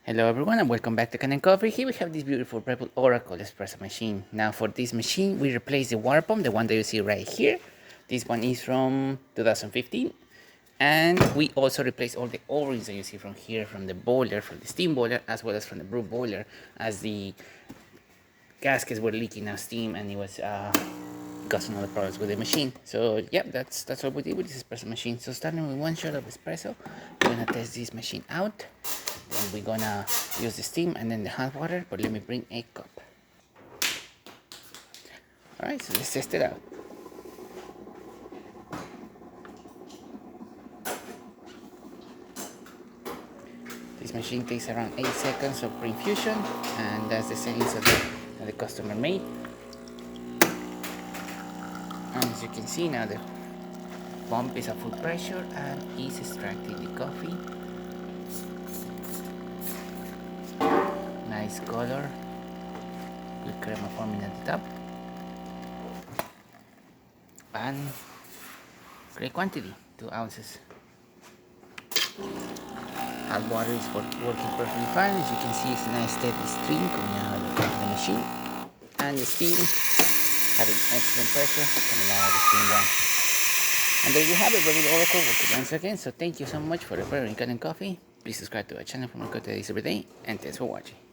Hello everyone and welcome back to Kanen Coffee. Here we have this beautiful Breville Oracle espresso machine. Now for this machine we replace the water pump, the one that you see right here. This one is from 2015. And we also replace all the O-rings that you see from here, from the boiler, from the steam boiler, as well as from the brew boiler, as the gaskets were leaking out steam and it was causing other problems with the machine. So yeah, that's what we did with this espresso machine. So starting with one shot of espresso, we're gonna test this machine out. Then we're gonna use the steam and then the hot water, but let me bring a cup. Alright, so let's test it out. This machine takes around 8 seconds of pre-infusion, and that's the settings that the customer made. And as you can see now, the pump is at full pressure and is extracting the coffee. Nice color, good crema forming at the top, and great quantity, 2 ounces. Hot water is working perfectly fine. As you can see, it's a nice steady stream coming out of the machine, and the steam having excellent pressure coming out of the steam one. And there you have it, Breville Oracle working once again. So thank you so much for preparing Kanen Coffee. Please subscribe to our channel for more good days every day, and thanks for watching.